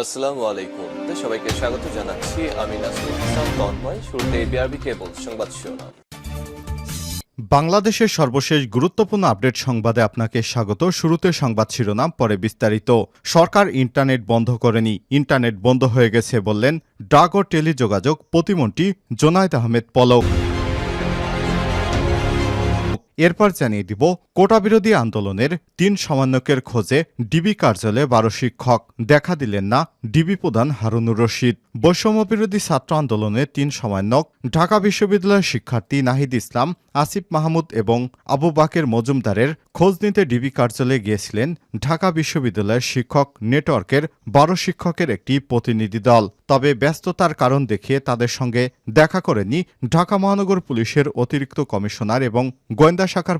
আসসালামু আলাইকুম। সবাইকে স্বাগত জানাচ্ছি। আমি নাসরুল ইসলাম তন্ময়। শুরুতে বিআরবি কেবল সংবাদ শিরোনাম। বাংলাদেশের সর্বশেষ গুরুত্বপূর্ণ আপডেট সংবাদে আপনাকে স্বাগত। শুরুতে সংবাদ শিরোনাম, পরে বিস্তারিত। সরকার ইন্টারনেট বন্ধ করেনি, ইন্টারনেট বন্ধ হয়ে গেছে বললেন ডাক ও টেলিযোগাযোগ প্রতিমন্ত্রী জোনায়েদ আহমেদ পলক। এরপর জানিয়ে দিব, কোটা বিরোধী আন্দোলনের ৩ সমন্বয়কের খোঁজে ডিবি কার্যালয়ে ১২ শিক্ষক, দেখা দিলেন না ডিবি প্রধান হারুনুর রশিদ। বৈষম্যবিরোধী ছাত্র আন্দোলনের ৩ সমন্বয়ক ঢাকা বিশ্ববিদ্যালয়ের শিক্ষার্থী নাহিদ ইসলাম, আসিফ মাহমুদ এবং আবু বাকের মজুমদারের খোঁজ নিতে ডিবি কার্যালয়ে গিয়েছিলেন ঢাকা বিশ্ববিদ্যালয়ের শিক্ষক নেটওয়ার্কের ১২ শিক্ষকের একটি প্রতিনিধি দল। তবে ব্যস্ততার কারণ দেখিয়ে তাদের সঙ্গে দেখা করেনি ঢাকা মহানগর পুলিশের অতিরিক্ত কমিশনার এবং গোয়েন্দা শাখার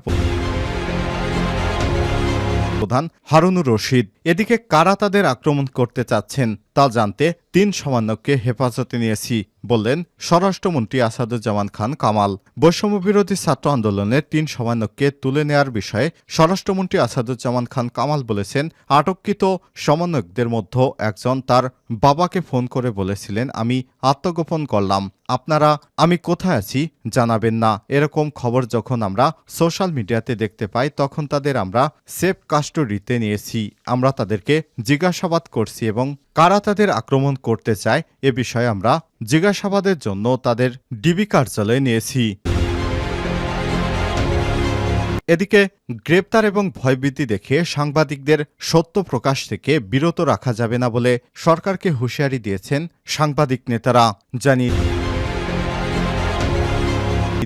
প্রধান হারুনুর রশিদ। এদিকে কারা তাদের আক্রমণ করতে চাচ্ছেন তা জানতে ৩ সমন্বয়ককে হেফাজতে নিয়েছি বললেন স্বরাষ্ট্রমন্ত্রী আসাদুজ্জামান খান কামাল। বৈষম্যবিরোধী ছাত্র আন্দোলনের ৩ সমন্বয়ককে তুলে নেয়ার বিষয়ে স্বরাষ্ট্রমন্ত্রী আসাদুজ্জামান খান কামাল বলেছেন, আটককৃত সমন্বয়কদের মধ্যে একজন তার বাবাকে ফোন করে বলেছিলেন, আমি আত্মগোপন করলাম, আপনারা আমি কোথায় আছি জানাবেন না। এরকম খবর যখন আমরা সোশ্যাল মিডিয়াতে দেখতে পাই তখন তাদের আমরা সেফ কাস্টডিতে নিয়েছি। আমরা তাদেরকে জিজ্ঞাসাবাদ করছি এবং কারা তাদের আক্রমণ করতে চায় এ বিষয়ে আমরা জিজ্ঞাসাবাদের জন্য তাদের ডিবি কার্যালয়ে নিয়েছি। এদিকে গ্রেপ্তার এবং ভয়ভীতি দেখে সাংবাদিকদের সত্য প্রকাশ থেকে বিরত রাখা যাবে না বলে সরকারকে হুঁশিয়ারি দিয়েছেন সাংবাদিক নেতারা। জানিয়ে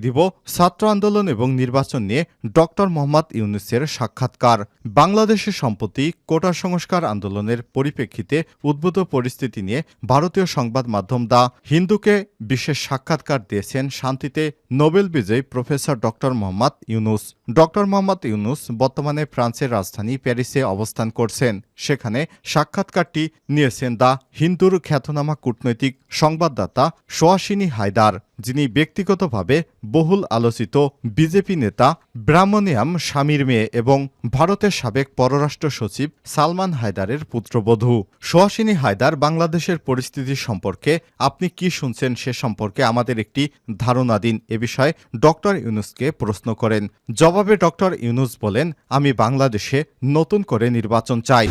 দিব, ছাত্র আন্দোলন এবং নির্বাচন নিয়ে ডক্টর মোহাম্মদ ইউনূসের সাক্ষাৎকার। বাংলাদেশের সম্প্রতি কোটা সংস্কার আন্দোলনের পরিপ্রেক্ষিতে উদ্ভূত পরিস্থিতি নিয়ে ভারতীয় সংবাদ মাধ্যম দ্য হিন্দুকে বিশেষ সাক্ষাৎকার দিয়েছেন শান্তিতে নোবেল বিজয়ী professor doctor Mohammad Yunus. Doctor Mohammad Yunus বর্তমানে ফ্রান্সের রাজধানী প্যারিসে অবস্থান করছেন। সেখানে সাক্ষাৎকারটি নিয়েছেন দ্য হিন্দুর খ্যাতনামা কূটনৈতিক সংবাদদাতা সোহাসিনী হায়দার, যিনি ব্যক্তিগতভাবে বহুল আলোচিত বিজেপি নেতা ব্রাহ্মণিয়াম স্বামীর মেয়ে এবং ভারতের সাবেক পররাষ্ট্র সচিব সালমান হায়দারের পুত্রবধূ। সোহাসিনী হায়দার বাংলাদেশের পরিস্থিতি সম্পর্কে আপনি কি শুনছেন সে সম্পর্কে আমাদের একটি ধারণা দিন এ বিষয়ে ডক্টর ইউনূসকে প্রশ্ন করেন। জবাবে ডক্টর ইউনূস বলেন, আমি বাংলাদেশে নতুন করে নির্বাচন চাই।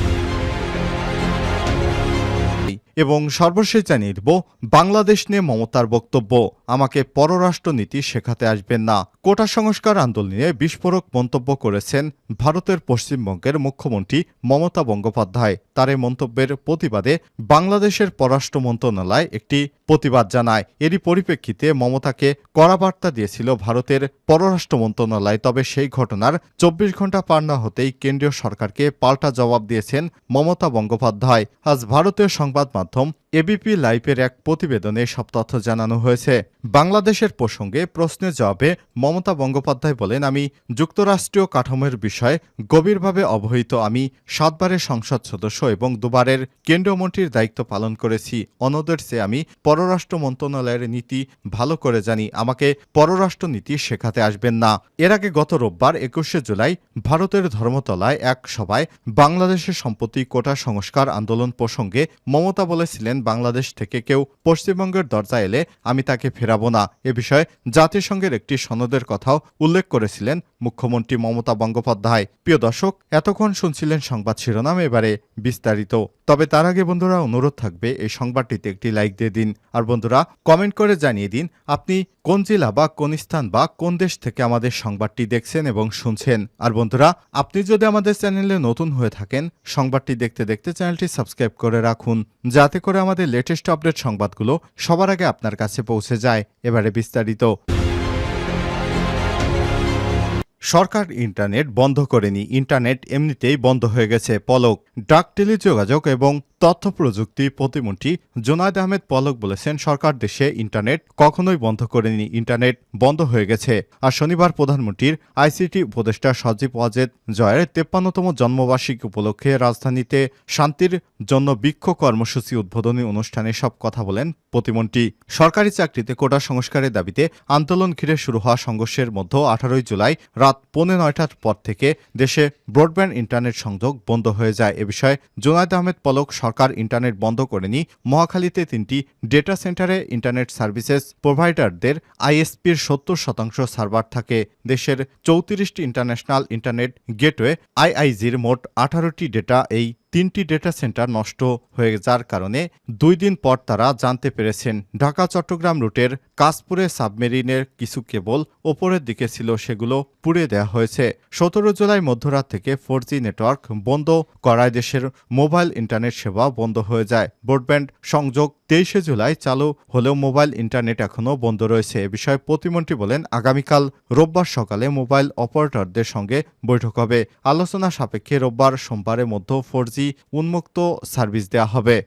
এবং সর্বশেষ জানিয়ে দেব, বাংলাদেশ নিয়ে মমতার বক্তব্য, আমাকে পররাষ্ট্রনীতি শেখাতে আসবেন না। কোটা সংস্কার আন্দোলনে বিস্ফোরক মন্তব্য করেছেন ভারতের পশ্চিমবঙ্গের মুখ্যমন্ত্রী মমতা বন্দ্যোপাধ্যায়। তার এই মন্তব্যের প্রতিবাদে বাংলাদেশের পররাষ্ট্র মন্ত্রণালয় একটি প্রতিবাদ জানায়। এরই পরিপ্রেক্ষিতে মমতাকে কড়া বার্তা দিয়েছিল ভারতের পররাষ্ট্র মন্ত্রণালয়। তবে সেই ঘটনার ২৪ ঘণ্টা পার না হতেই কেন্দ্রীয় সরকারকে পাল্টা জবাব দিয়েছেন মমতা বন্দ্যোপাধ্যায়। আজ ভারতীয় সংবাদ মাধ্যম এবিপি লাইভের এক প্রতিবেদনে সব তথ্য জানানো হয়েছে। বাংলাদেশের প্রসঙ্গে প্রশ্নের জবাবে মমতা বন্দ্যোপাধ্যায় বলেন, আমি যুক্তরাষ্ট্রীয় কাঠামোর বিষয়ে গভীরভাবে অবহিত। আমি ৭ বারের সংসদ সদস্য এবং ২ বারের কেন্দ্রীয় মন্ত্রীর দায়িত্ব পালন করেছি। অন্যদের চেয়ে আমি পররাষ্ট্র মন্ত্রণালয়ের নীতি ভালো করে জানি। আমাকে পররাষ্ট্র নীতি শেখাতে আসবেন না। এর আগে গত রোববার ২১শে জুলাই ভারতের ধর্মতলায় এক সভায় বাংলাদেশের সম্প্রতি কোটা সংস্কার আন্দোলন প্রসঙ্গে মমতা বলেছিলেন, বাংলাদেশ থেকে কেউ পশ্চিমবঙ্গের দরজা এলে আমি তাকে ফেরাবো না। এ বিষয়ে জাতিসংঘের একটি সনদের কথাও উল্লেখ করেছিলেন মুখ্যমন্ত্রী মমতা বন্দ্যোপাধ্যায়। প্রিয় দর্শক, এতক্ষণ শুনছিলেন সংবাদ শিরোনাম, এবারে বিস্তারিত। তবে তার আগে বন্ধুরা অনুরোধ থাকবে এই সংবাদটিতে একটি লাইক দিয়ে দিন। আর বন্ধুরা কমেন্ট করে জানিয়ে দিন আপনি কোন জেলা বা কোন স্থান বা কোন দেশ থেকে আমাদের সংবাদটি দেখছেন এবং শুনছেন। আর বন্ধুরা আপনি যদি আমাদের চ্যানেলে নতুন হয়ে থাকেন, সংবাদটি দেখতে দেখতে চ্যানেলটি সাবস্ক্রাইব করে রাখুন, যাতে করে আমাদের লেটেস্ট আপডেট সংবাদগুলো সবার আগে আপনার কাছে পৌঁছে যায়। এবারে বিস্তারিত। সরকার ইন্টারনেট বন্ধ করেনি, ইন্টারনেট এমনিতেই বন্ধ হয়ে গেছে পলক। ডাক টেলিযোগাযোগ এবং তথ্য প্রযুক্তি প্রতিমন্ত্রী জোনায়েদ আহমেদ পলক বলেছেন, সরকার দেশে ইন্টারনেট কখনোই বন্ধ করেনি, ইন্টারনেট বন্ধ হয়ে গেছে। আর শনিবার প্রধানমন্ত্রীর আইসিটি উপদেষ্টা সজীব ওয়াজেদ জয়ের ৫৩তম জন্মবার্ষিকী উপলক্ষে রাজধানীতে শান্তির জন্য বিক্ষোভ কর্মসূচি উদ্বোধনী অনুষ্ঠানে সব কথা বলেন প্রতিমন্ত্রী। সরকারি চাকরিতে কোটা সংস্কারের দাবিতে আন্দোলন ঘিরে শুরু হওয়া সংঘর্ষের মধ্যে ১৮ জুলাই রাত রাত 9:15টার পর থেকে দেশে ব্রডব্যান্ড ইন্টারনেট সংযোগ বন্ধ হয়ে যায়। এ বিষয়ে জুনায়েদ আহমেদ পলক সরকার ইন্টারনেট বন্ধ করেনি। মহাখালীতে 3টি ডেটা সেন্টারে ইন্টারনেট সার্ভিসেস প্রোভাইডারদের আইএসপির 70% সার্ভার থাকে। দেশের 34টি ইন্টারন্যাশনাল ইন্টারনেট গেটওয়ে আইআইজির মোট 18টি ডেটা এই 3টি ডেটা সেন্টার নষ্ট হয়ে যার কারণে 2 দিন পর তারা জানতে পেরেছেন ঢাকা চট্টগ্রাম রুটের কাশপুরে সাবমেরিনের কিছু কেবল ওপরের দিকে ছিল, সেগুলো পুড়িয়ে দেওয়া হয়েছে। 17 জুলাই মধ্যরাত থেকে 4G নেটওয়ার্ক বন্ধ করায় দেশের মোবাইল ইন্টারনেট সেবা বন্ধ হয়ে যায়। ব্রডব্যান্ড সংযোগ 23 জুলাই চালু হলেও মোবাইল ইন্টারনেট এখনও বন্ধ রয়েছে। এ বিষয়ে প্রতিমন্ত্রী বলেন, আগামীকাল রোববার সকালে মোবাইল অপারেটরদের সঙ্গে বৈঠক হবে। আলোচনা সাপেক্ষে রোববার সোমবারের মধ্যে 4G উন্মুক্ত সার্ভিস দেওয়া হবে।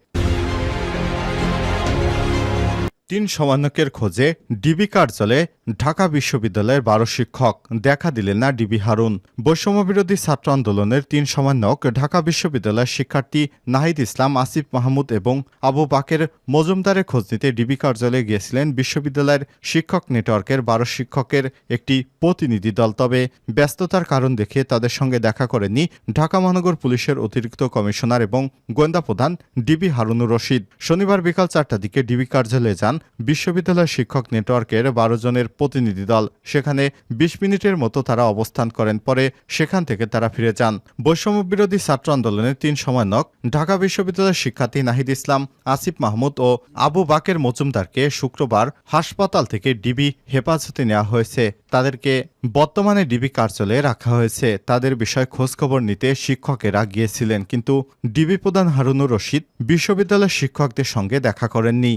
3 সমন্বয়কের খোঁজে ডিবি কার্যালয়ে ঢাকা বিশ্ববিদ্যালয়ের 12 শিক্ষক, দেখা দিলেন না ডিবি হারুন। বৈষম্যবিরোধী ছাত্র আন্দোলনের 3 সমন্বয়ক ঢাকা বিশ্ববিদ্যালয়ের শিক্ষার্থী নাহিদ ইসলাম, আসিফ মাহমুদ এবং আবু বাকের মজুমদারের খোঁজ নিতে ডিবি কার্যালয়ে গিয়েছিলেন বিশ্ববিদ্যালয়ের শিক্ষক নেটওয়ার্কের 12 শিক্ষকের একটি প্রতিনিধি দল। তবে ব্যস্ততার কারণ দেখে তাদের সঙ্গে দেখা করেননি ঢাকা মহানগর পুলিশের অতিরিক্ত কমিশনার এবং গোয়েন্দা প্রধান ডিবি হারুনুর রশিদ। শনিবার বিকাল 4টার দিকে ডিবি কার্যালয়ে যান বিশ্ববিদ্যালয় শিক্ষক নেটওয়ার্কের 12 জনের প্রতিনিধি দল। সেখানে 20 মিনিটের মতো তারা অবস্থান করেন, পরে সেখান থেকে তারা ফিরে যান। বৈষম্যবিরোধী ছাত্র আন্দোলনের 3 সমন্বয়ক ঢাকা বিশ্ববিদ্যালয়ের শিক্ষার্থী নাহিদ ইসলাম, আসিফ মাহমুদ ও আবু বাকের মজুমদারকে শুক্রবার হাসপাতাল থেকে ডিবি হেফাজতে নেওয়া হয়েছে। তাদেরকে বর্তমানে ডিবি কার্যালয়ে রাখা হয়েছে। তাদের বিষয়ে খোঁজখবর নিতে শিক্ষকেরা গিয়েছিলেন, কিন্তু ডিবি প্রধান হারুনুর রশিদ বিশ্ববিদ্যালয়ের শিক্ষকদের সঙ্গে দেখা করেননি।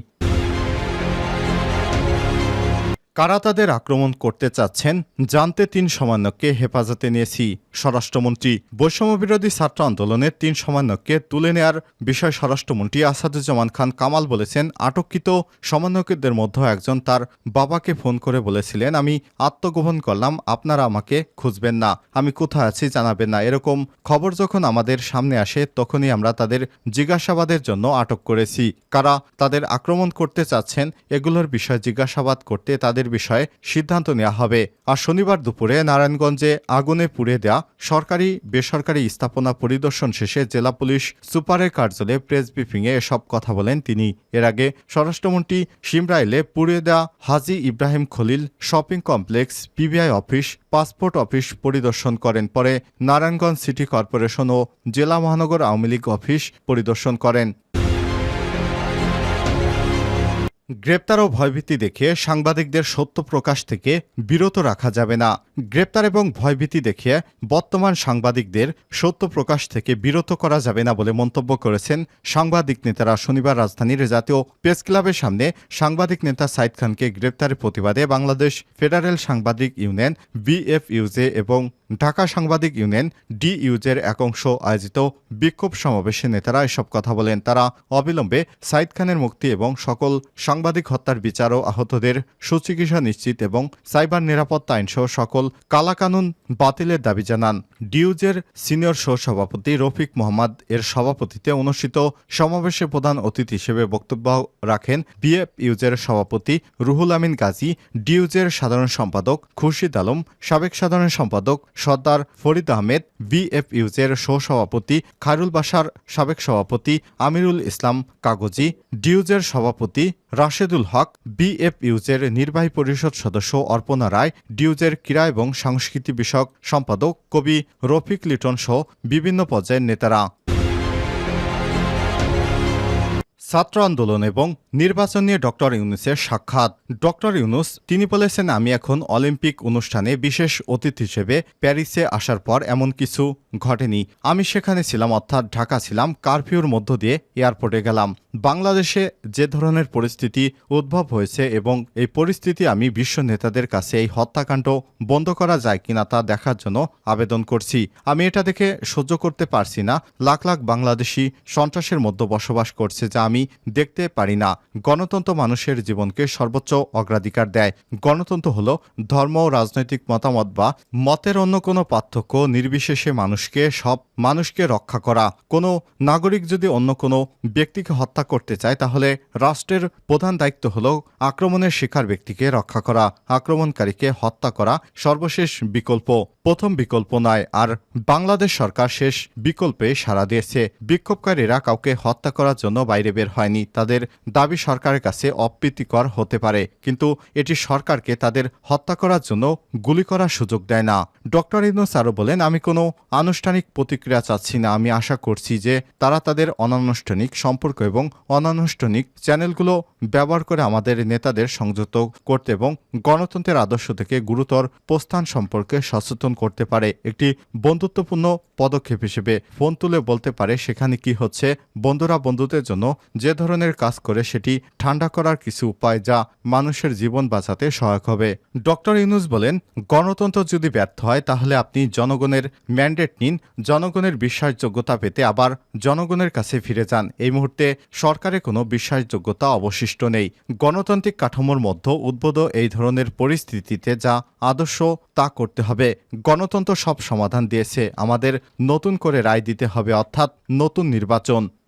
কারা তাদের আক্রমণ করতে চাচ্ছেন জানতে 3 সমন্বয়ককে হেফাজতে নিয়েছি স্বরাষ্ট্রমন্ত্রী। বৈষম্যবিরোধী ছাত্র আন্দোলনের 3 সমন্বয়ককে তুলে নেয়ার বিষয়ে স্বরাষ্ট্রমন্ত্রী আসাদুজ্জামান খান কামাল বলেছেন, আটককৃত সমন্বয়কদের মধ্যে একজন তার বাবাকে ফোন করে বলেছিলেন, আমি আত্মগোপন করলাম, আপনারা আমাকে খুঁজবেন না, আমি কোথায় আছি জানাবেন না। এরকম খবর যখন আমাদের সামনে আসে তখনই আমরা তাদের জিজ্ঞাসাবাদের জন্য আটক করেছি। কারা তাদের আক্রমণ করতে চাচ্ছেন এগুলোর বিষয়ে জিজ্ঞাসাবাদ করতে তাদের বিষয়ে সিদ্ধান্ত নেওয়া হবে। আর শনিবার দুপুরে নারায়ণগঞ্জে আগুনে পুড়ে দেয়া সরকারি বেসরকারি স্থাপনা পরিদর্শন শেষে জেলা পুলিশ সুপারের কার্যালয়ে প্রেস ব্রিফিংয়ে এসব কথা বলেন তিনি। এর আগে স্বরাষ্ট্রমন্ত্রী শিমরাইলে পুড়িয়ে দেয়া Haji Ibrahim Khalil shopping complex, PBI office, passport office পরিদর্শন করেন। পরে নারায়ণগঞ্জ সিটি কর্পোরেশন ও জেলা মহানগর আওয়ামী লীগ অফিস পরিদর্শন করেন। গ্রেপ্তার ও ভয়ভীতি দেখে সাংবাদিকদের সত্য প্রকাশ থেকে বিরত রাখা যাবে না। গ্রেপ্তার এবং ভয়ভীতি দেখে বর্তমান সাংবাদিকদের সত্য প্রকাশ থেকে বিরত করা যাবে না বলে মন্তব্য করেছেন সাংবাদিক নেতারা। শনিবার রাজধানীর জাতীয় প্রেস ক্লাবের সামনে সাংবাদিক নেতা সাইদ খানকে গ্রেপ্তারের প্রতিবাদে বাংলাদেশ ফেডারেল সাংবাদিক ইউনিয়ন বিএফইউজে এবং ঢাকা সাংবাদিক ইউনিয়ন ডিইউজের এক অংশ আয়োজিত বিক্ষোভ সমাবেশে নেতারা এসব কথা বলেন। তারা অবিলম্বে সাইদ খানের মুক্তি এবং সকল সাংবাদিক হত্যার বিচার ও আহতদের সুচিকিৎসা নিশ্চিত এবং সাইবার নিরাপত্তা আইনসহ সকল কালাকানুন বাতিলের দাবি জানান। ডিইউজের সিনিয়র সহসভাপতি রফিক মোহাম্মদ এর সভাপতিত্বে অনুষ্ঠিত সমাবেশে প্রধান অতিথি হিসেবে বক্তব্য রাখেন বিএফইউজের সভাপতি রুহুল আমিন গাজী, ডিইউজের সাধারণ সম্পাদক খুরশিদ আলম, সাবেক সাধারণ সম্পাদক সর্দার ফরিদ আহমেদ, বিএফইউজের সহসভাপতি খায়রুল বাশার, সাবেক সভাপতি আমিরুল ইসলাম কাগজি, ডিইউজের সভাপতি রাশেদুল হক, বিএফইউজের নির্বাহী পরিষদ সদস্য অর্পণা রায়, ডিইউজের ক্রীড়া এবং সংস্কৃতি বিষয়ক সম্পাদক কবি রফিক লিটন সহ বিভিন্ন পর্যায়ের নেতারা। ছাত্র আন্দোলন এবং নির্বাচন নিয়ে ডক্টর ইউনূসের সাক্ষাৎ। ডক্টর ইউনূস তিনি বলেছেন, আমি এখন অলিম্পিক অনুষ্ঠানে বিশেষ অতিথি হিসেবে প্যারিসে আসার পর এমন কিছু ঘটেনি। আমি সেখানে ছিলাম, অর্থাৎ ঢাকা ছিলাম, কারফিউর মধ্য দিয়ে এয়ারপোর্টে গেলাম। বাংলাদেশে যে ধরনের পরিস্থিতি উদ্ভব হয়েছে এবং এই পরিস্থিতি আমি বিশ্ব নেতাদের কাছে এই হত্যাকাণ্ড বন্ধ করা যায় কিনা তা দেখার জন্য আবেদন করছি। আমি এটা দেখে সহ্য করতে পারছি না। লাখ লাখ বাংলাদেশি সন্ত্রাসের মধ্যে বসবাস করছে, যা আমি দেখতে পারি না। গণতন্ত্র মানুষের জীবনকে সর্বোচ্চ অগ্রাধিকার দেয়। গণতন্ত্র হলো ধর্ম ও রাজনৈতিক মতামত বা মতের অন্য কোনো পার্থক্য নির্বিশেষে সব মানুষকে রক্ষা করা। কোনো নাগরিক যদি অন্য কোনো ব্যক্তিকে হত্যা করতে চায় তাহলে রাষ্ট্রের প্রধান দায়িত্ব হলো আক্রমণের শিকার ব্যক্তিকে রক্ষা করা, আক্রমণকারীকে হত্যা করা সর্বশেষ বিকল্প, প্রথম বিকল্প নয়। আর বাংলাদেশ সরকার শেষ বিকল্পে সাড়া দিয়েছে। বিক্ষোভকারীরা কাউকে হত্যা করার জন্য বাইরে বের হয়নি। তাদের দাবি সরকারের কাছে অপ্রীতিকর হতে পারে, কিন্তু এটি সরকারকে তাদের হত্যা করার জন্য গুলি করার সুযোগ দেয় না। ডক্টর ইউনূস আরও বলেন, আমি কোনো আনুষ্ঠানিক প্রতিক্রিয়া চাচ্ছি না। আমি আশা করছি যে তারা তাদের অনানুষ্ঠানিক সম্পর্ক এবং অনানুষ্ঠানিক চ্যানেলগুলো ব্যবহার করে আমাদের নেতাদের সংযুক্ত করতে এবং গণতন্ত্রের আদর্শ থেকে গুরুতর প্রস্থান সম্পর্কে সচেতন করতে পারে। একটি বন্ধুত্বপূর্ণ পদক্ষেপ হিসেবে ফোন তুলে বলতে পারে সেখানে কি হচ্ছে। বন্ধুরা বন্ধুদের জন্য যে ধরনের কাজ করে সেটি ঠান্ডা করার কিছু উপায় যা মানুষের জীবন বাঁচাতে সহায়ক হবে। ডক্টর ইউনূস বলেন, গণতন্ত্র যদি ব্যর্থ হয় তাহলে আপনি জনগণের ম্যান্ডেট নিন, জনগণের বিশ্বাসযোগ্যতা পেতে আবার জনগণের কাছে ফিরে যান। এই মুহূর্তে সরকারের কোনো বিশ্বাসযোগ্যতা অবশিষ্ট নেই। গণতান্ত্রিক কাঠামোর মধ্যে উদ্ভূত এই ধরনের পরিস্থিতিতে যা আদর্শ তা করতে হবে। গণতন্ত্র সব সমাধান দিয়েছে, আমাদের নতুন করে রায় দিতে হবে, অর্থাৎ নতুন নির্বাচন।